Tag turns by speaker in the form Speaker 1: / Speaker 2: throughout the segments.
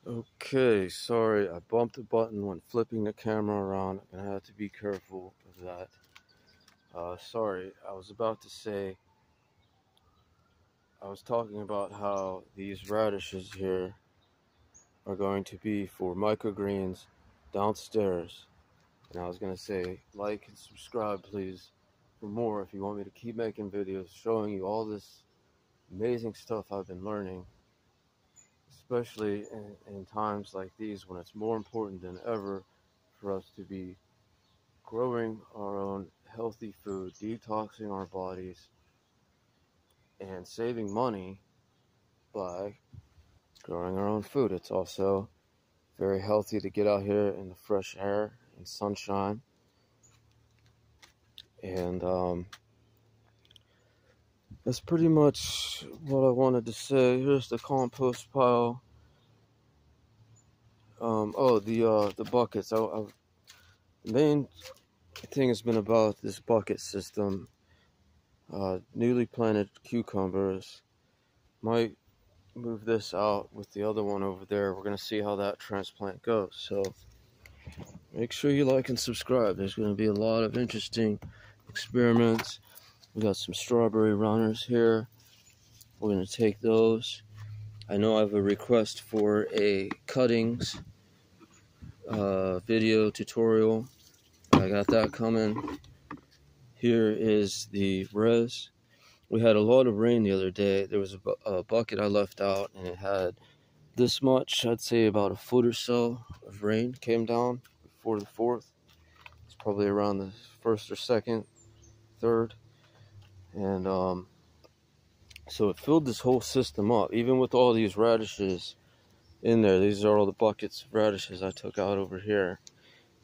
Speaker 1: Okay, sorry, I bumped the button when flipping the camera around. I'm gonna have to be careful of that. Sorry, I was about to say, I was talking about how these radishes here are going to be for microgreens downstairs. And I was gonna say, like and subscribe, please, for more if you want me to keep making videos showing you all this amazing stuff I've been learning, especially in times like these when it's more important than ever for us to be growing our own healthy food, detoxing our bodies, and saving money by growing our own food. It's also very healthy to get out here in the fresh air and sunshine. And that's pretty much what I wanted to say. Here's the compost pile. The buckets. The main thing has been about this bucket system. Newly planted cucumbers. Might move this out with the other one over there. We're going to see how that transplant goes. So make sure you like and subscribe. There's going to be a lot of interesting experiments. We got some strawberry runners here. We're going to take those. I know I have a request for a cuttings video tutorial. I got that coming. Here is the res. We had a lot of rain the other day. There was a bucket I left out, and it had this much, I'd say about a foot or so of rain came down before the 4th. It's probably around the 1st or 2nd, 3rd. And so it filled this whole system up, even with all these radishes in there. These are all the buckets of radishes I took out over here.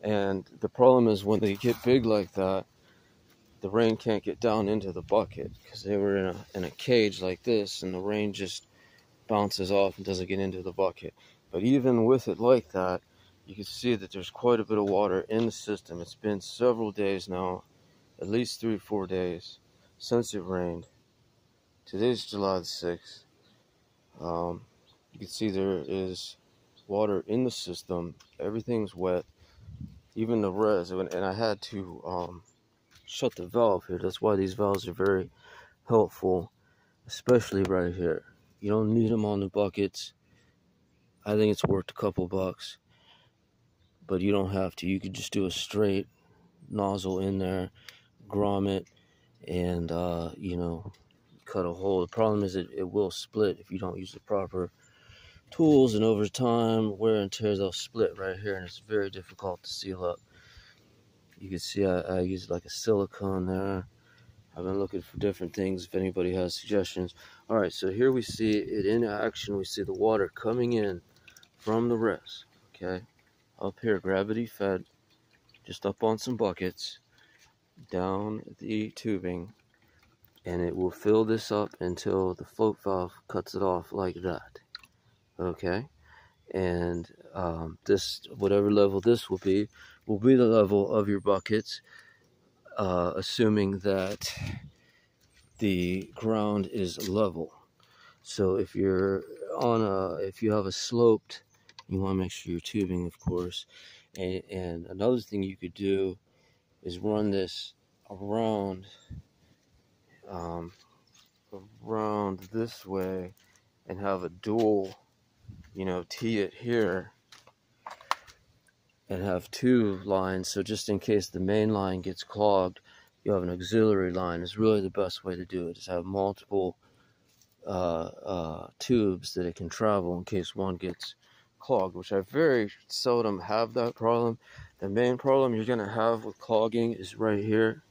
Speaker 1: And the problem is when they get big like that, the rain can't get down into the bucket because they were in a cage like this, and the rain just bounces off and doesn't get into the bucket. But even with it like that, you can see that there's quite a bit of water in the system. It's been several days now, at least 3 or 4 days since it rained. Today's July the 6th. You can see there is water in the system. Everything's wet, even the res. And I had to shut the valve here. That's why these valves are very helpful, especially right here. You don't need them on the buckets. I think it's worth a couple bucks, but you don't have to. You could just do a straight nozzle in there, grommet, and cut a hole. The problem is it will split if you don't use the proper tools, and over time, wear and tear, they'll split right here, and it's very difficult to seal up. You can see I used like a silicone there. I've been looking for different things if anybody has suggestions. All right, so here we see it in action. We see the water coming in from the res, okay? Up here, gravity fed, just up on some buckets, down the tubing, and it will fill this up until the float valve cuts it off like that, okay? And this, whatever level this will be the level of your buckets, assuming that the ground is level. So if you're if you have a sloped, you want to make sure you're tubing, of course. And another thing you could do is run this around this way and have a dual, tee it here and have 2 lines, so just in case the main line gets clogged, you have an auxiliary line. It's really the best way to do it, is have multiple tubes that it can travel in case one gets clogged, which I very seldom have that problem. The main problem you're going to have with clogging is right here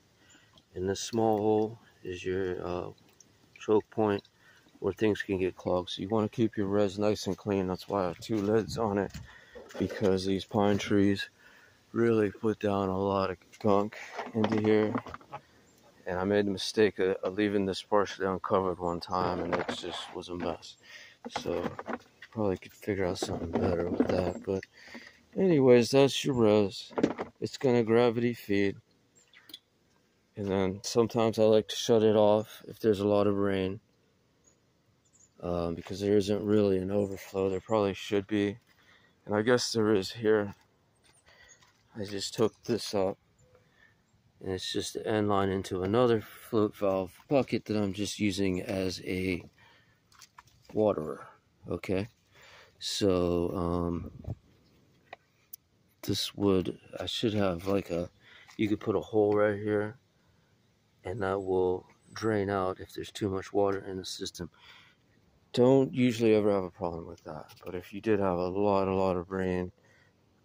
Speaker 1: in this small hole is your choke point where things can get clogged. So you want to keep your res nice and clean. That's why I have 2 lids on it, because these pine trees really put down a lot of gunk into here. And I made the mistake of leaving this partially uncovered one time, and it just was a mess. So probably could figure out something better with that. But anyways, that's your res. It's gonna gravity feed. And then sometimes I like to shut it off if there's a lot of rain, because there isn't really an overflow. There probably should be. And I guess there is here. I just took this up, and it's just the end line into another float valve bucket that I'm just using as a waterer. Okay, so this would, I should have like you could put a hole right here, and that will drain out if there's too much water in the system. Don't usually ever have a problem with that, but if you did have a lot of rain,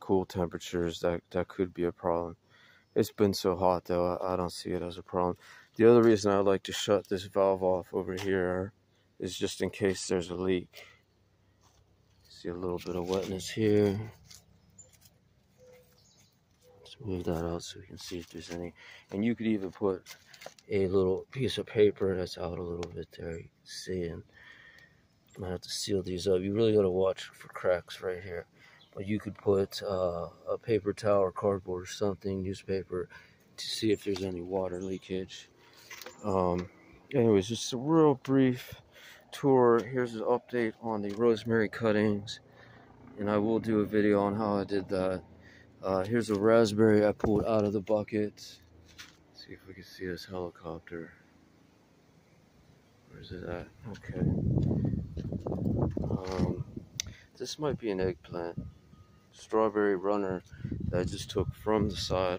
Speaker 1: cool temperatures, that could be a problem. It's been so hot though, I don't see it as a problem. The other reason I like to shut this valve off over here is just in case there's a leak. See a little bit of wetness here. Let's move that out so we can see if there's any. And you could even put a little piece of paper that's out a little bit there, you can see, and might have to seal these up. You really got to watch for cracks right here. But you could put a paper towel or cardboard or something, newspaper, to see if there's any water leakage. Anyways, just a real brief tour. Here's an update on the rosemary cuttings, and I will do a video on how I did that. Here's a raspberry I pulled out of the bucket. Let's see if we can see this helicopter. Where's it at? Okay. This might be an eggplant. Strawberry runner that I just took from the side.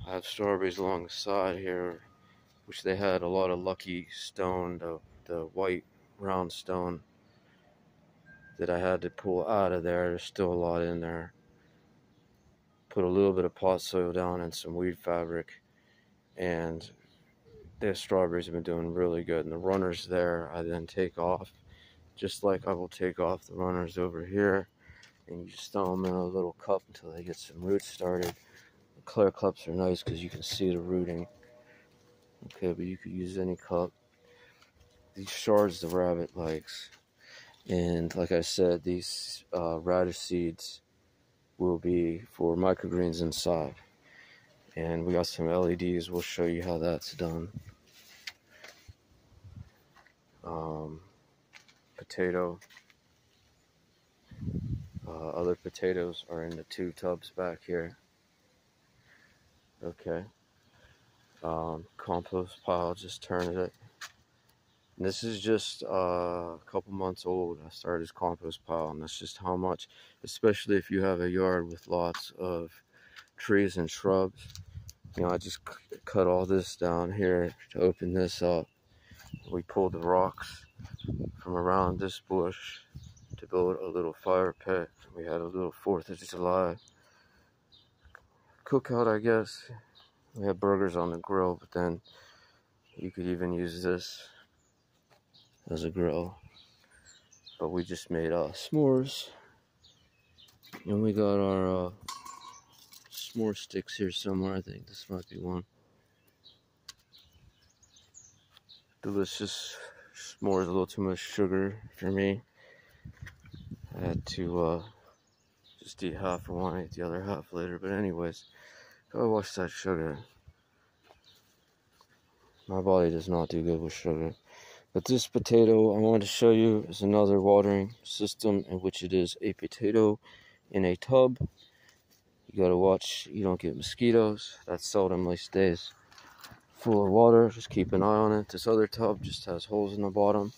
Speaker 1: I have strawberries along the side here, which they had a lot of lucky stone, the white round stone that I had to pull out of there. There's still a lot in there. Put a little bit of pot soil down and some weed fabric, and the strawberries have been doing really good. And the runners there I then take off, just like I will take off the runners over here, and you just throw them in a little cup until they get some roots started. The clear cups are nice because you can see the rooting. Okay, but you could use any cup. These shards the rabbit likes, and like I said, these radish seeds will be for microgreens inside. And we got some LEDs. We'll show you how that's done. Potato. Other potatoes are in the 2 tubs back here. Okay. Compost pile, just turned it. And this is just a couple months old. I started this compost pile, and that's just how much, especially if you have a yard with lots of trees and shrubs. You know, I just cut all this down here to open this up. We pulled the rocks from around this bush to build a little fire pit. We had a little 4th of July cookout, I guess. We had burgers on the grill, but then you could even use this as a grill. But we just made s'mores. And we got our s'more sticks here somewhere. I think this might be one. Delicious s'mores, a little too much sugar for me. I had to just eat half of one, eat the other half later. But anyways, gotta watch that sugar. My body does not do good with sugar. But this potato I wanted to show you is another watering system, in which it is a potato in a tub. You gotta watch you don't get mosquitoes. That seldomly stays full of water. Just keep an eye on it. This other tub just has holes in the bottom.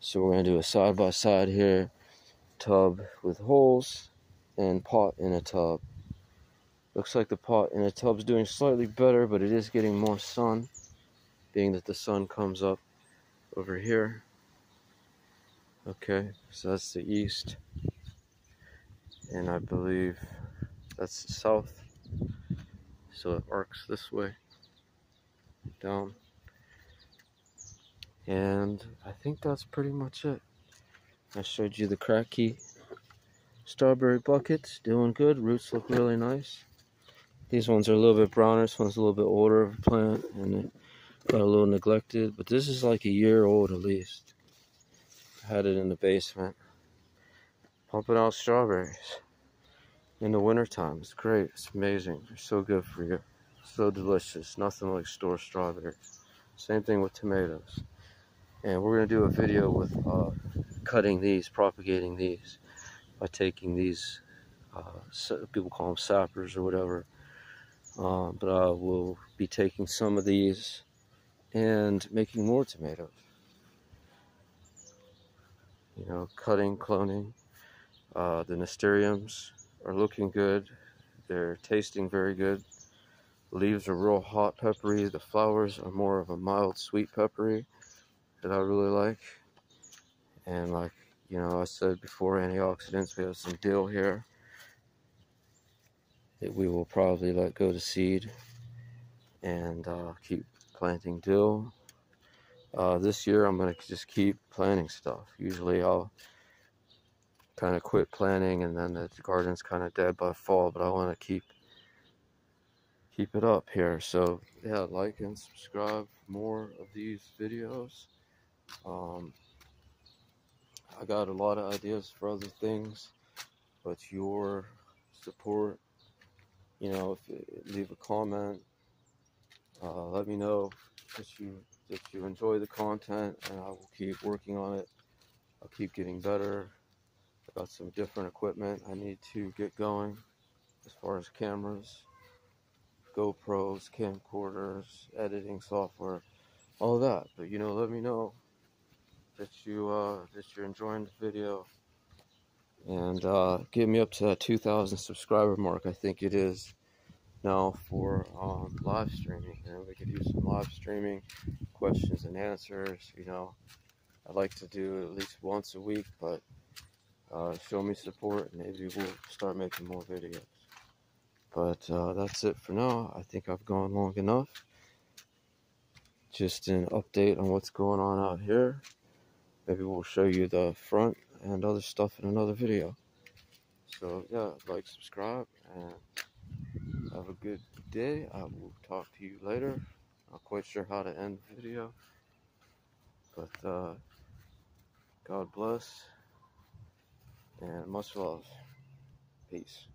Speaker 1: So we're gonna do a side by side here. Tub with holes and pot in a tub. Looks like the pot in a tub's doing slightly better, but it is getting more sun, being that the sun comes up over here. Okay, so that's the east, and I believe that's the south, so it arcs this way down, and I think that's pretty much it. I showed you the kratky strawberry buckets, doing good. Roots look really nice. These ones are a little bit browner. This one's a little bit older of a plant, and it got a little neglected, but this is like a year old at least. I had it in the basement, pumping out strawberries in the wintertime. It's great. It's amazing. They're so good for you. So delicious. Nothing like store strawberries. Same thing with tomatoes. And we're going to do a video with cutting these, propagating these. by taking these, people call them sappers or whatever, but I will be taking some of these and making more tomatoes. You know, cutting, cloning. The nasturtiums are looking good. They're tasting very good. The leaves are real hot peppery. The flowers are more of a mild sweet peppery that I really like. And like, you know, I said before, antioxidants. We have some dill here that we will probably let go to seed, and keep planting dill. This year I'm going to just keep planting stuff. Usually I'll kind of quit planting and then the garden's kind of dead by fall, but I want to keep it up here. So yeah, like and subscribe for more of these videos. I got a lot of ideas for other things, but your support, you know, if you leave a comment, let me know that you enjoy the content, and I will keep working on it. I'll keep getting better. I got some different equipment I need to get going as far as cameras, GoPros, camcorders, editing software, all that. But you know, let me know that you're enjoying the video, and get me up to that 2,000 subscriber mark. I think it is now for live streaming, and we could do some live streaming, questions and answers. You know, I like to do at least once a week, but show me support and maybe we'll start making more videos. But that's it for now. I think I've gone long enough. Just an update on what's going on out here. Maybe we'll show you the front and other stuff in another video. So yeah, like, subscribe, and have a good day. I will talk to you later. Not quite sure how to end the video, but God bless and much love. Peace.